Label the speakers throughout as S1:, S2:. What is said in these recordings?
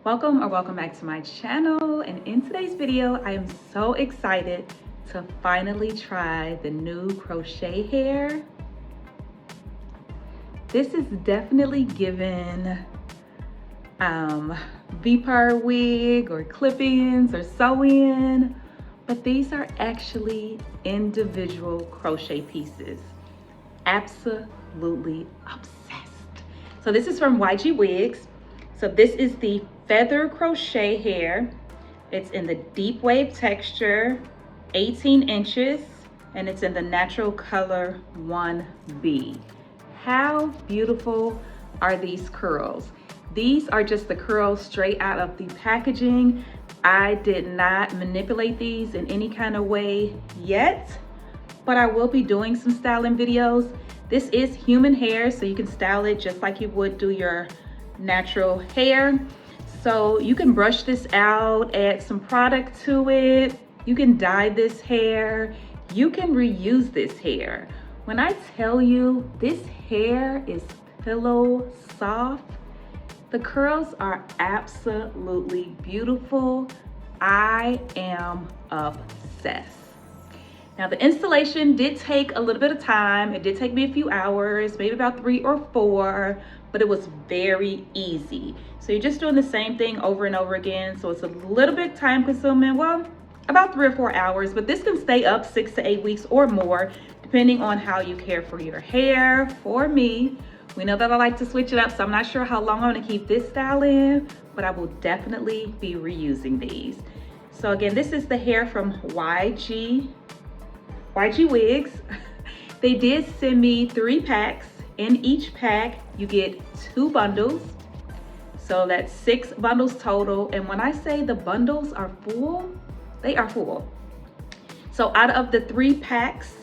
S1: Welcome or welcome back to my channel, and in today's video I am so excited to finally try the new crochet hair. This is definitely given V-par wig or clip-ins or sew-in, but these are actually individual crochet pieces. Absolutely obsessed. So this is from YG Wigs. So this is the Feather Crochet Hair. It's in the deep wave texture, 18 inches, and it's in the natural color 1B. How beautiful are these curls? These are just the curls straight out of the packaging. I did not manipulate these in any kind of way yet, but I will be doing some styling videos. This is human hair, so you can style it just like you would do your natural hair. So you can brush this out, add some product to it. You can dye this hair. You can reuse this hair. When I tell you this hair is pillow soft, the curls are absolutely beautiful. I am obsessed. Now the installation did take a little bit of time. It did take me a few hours, maybe about 3 or 4, but it was very easy. So you're just doing the same thing over and over again. So it's a little bit time consuming. Well, about 3 or 4 hours, but this can stay up 6 to 8 weeks or more, depending on how you care for your hair. For me, we know that I like to switch it up, so I'm not sure how long I'm gonna keep this style in, but I will definitely be reusing these. So again, this is the hair from YG Wigs. They did send me 3 packs. In each pack, you get 2 bundles. So that's 6 bundles total. And when I say the bundles are full, they are full. So out of the 3 packs,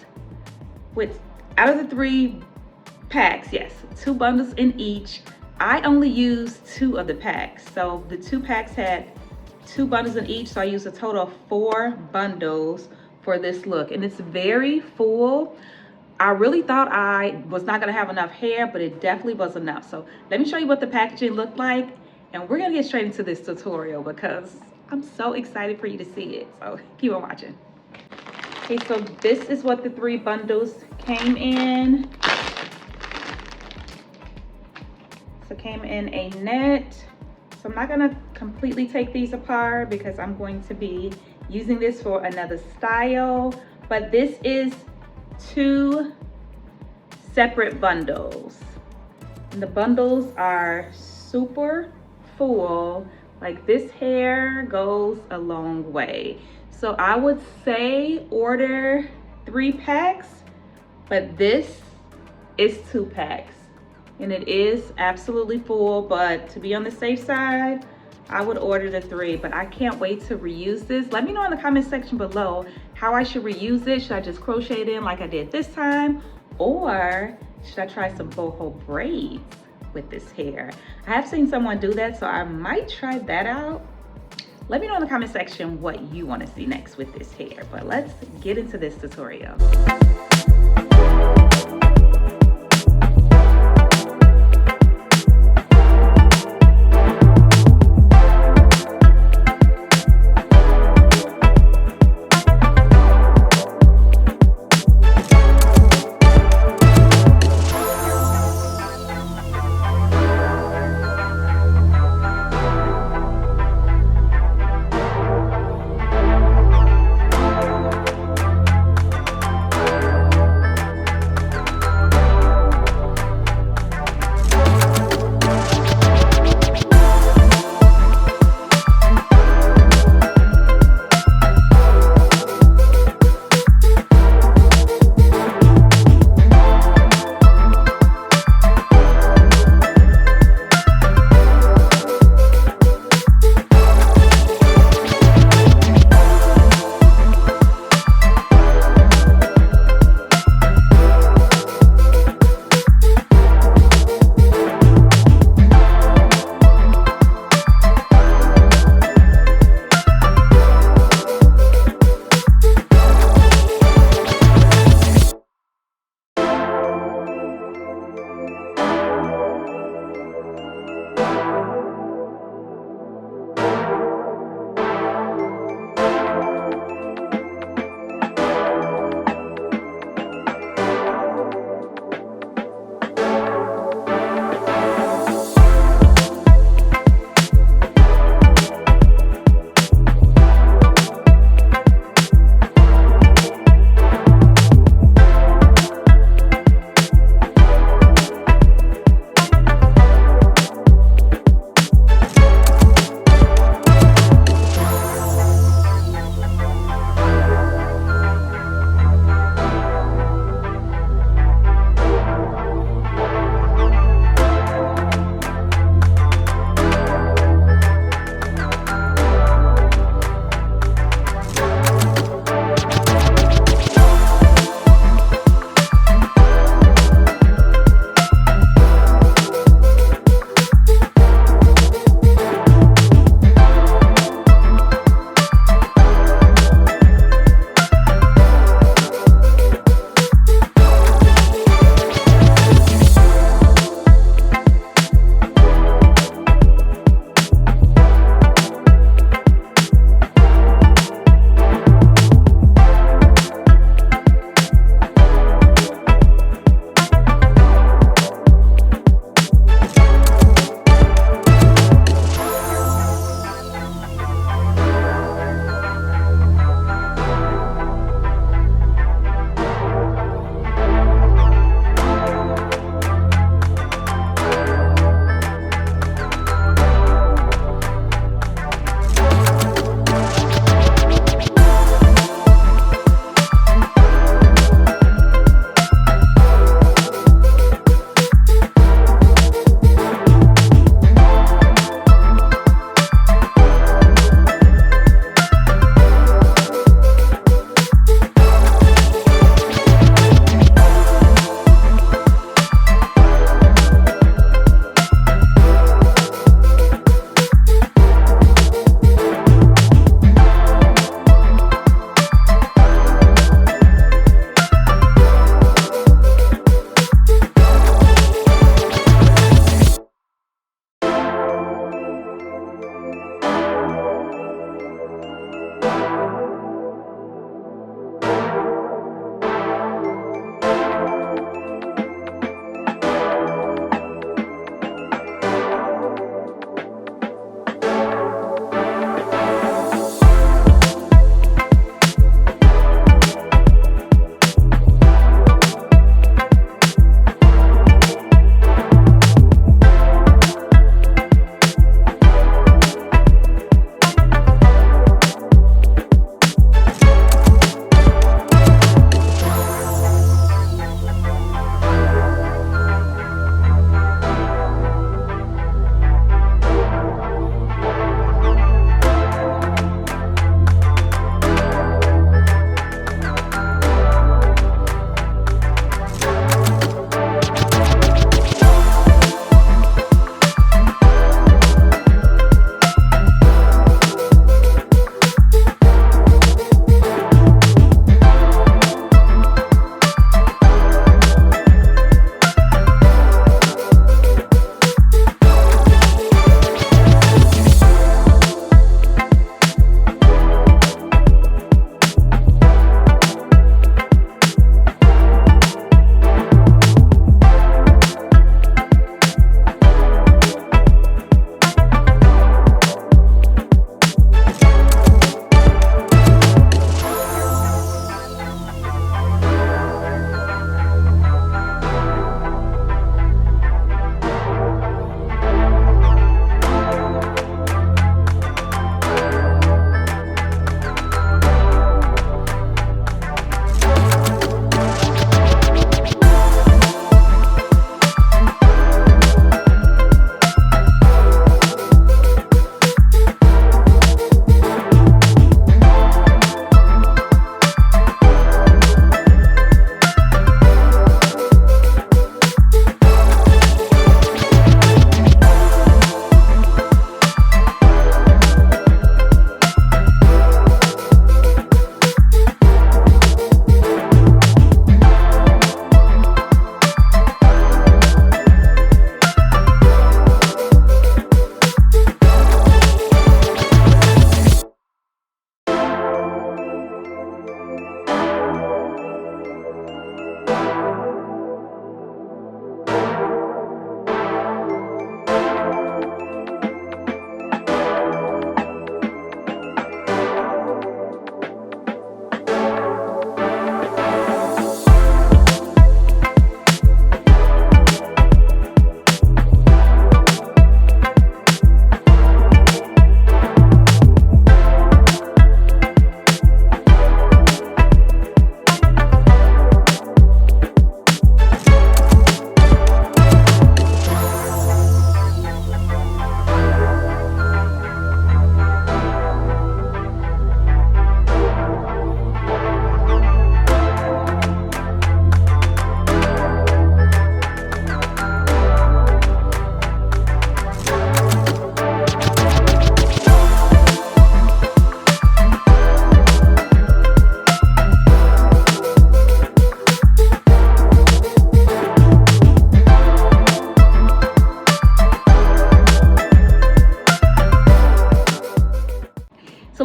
S1: yes, 2 bundles in each. I only used 2 of the packs. So the 2 packs had 2 bundles in each. So I used a total of 4 bundles for this look. And it's very full. I really thought I was not gonna have enough hair, but it definitely was enough. So let me show you what the packaging looked like, and we're gonna get straight into this tutorial because I'm so excited for you to see it. So keep on watching. Okay, so this is what the 3 bundles came in. So came in a net. So I'm not gonna completely take these apart because I'm going to be using this for another style, but this is 2 separate bundles, and the bundles are super full. Like, this hair goes a long way. So I would say order 3 packs, but this is 2 packs, and it is absolutely full. But to be on the safe side, I would order the 3, but I can't wait to reuse this. Let me know in the comment section below how I should reuse it. Should I just crochet it in like I did this time? Or should I try some boho braids with this hair? I have seen someone do that, so I might try that out. Let me know in the comment section what you want to see next with this hair, but let's get into this tutorial.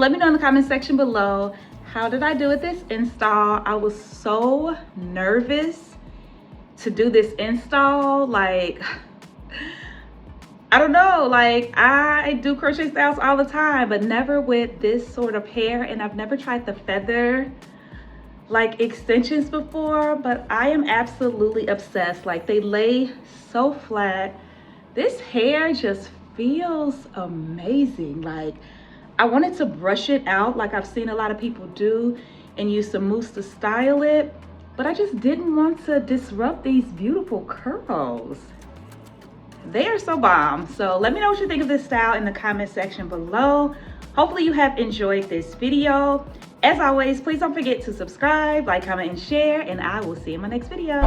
S1: let me know in the comment section below, how did I do with this install? I was so nervous to do this install. Like, I don't know, like I do crochet styles all the time, but never with this sort of hair. And I've never tried the feather like extensions before, but I am absolutely obsessed. Like, they lay so flat. This hair just feels amazing. Like, I wanted to brush it out like I've seen a lot of people do and use some mousse to style it, but I just didn't want to disrupt these beautiful curls. They are so bomb. So let me know what you think of this style in the comment section below. Hopefully you have enjoyed this video. As always, please don't forget to subscribe, like, comment, and share, and I will see you in my next video.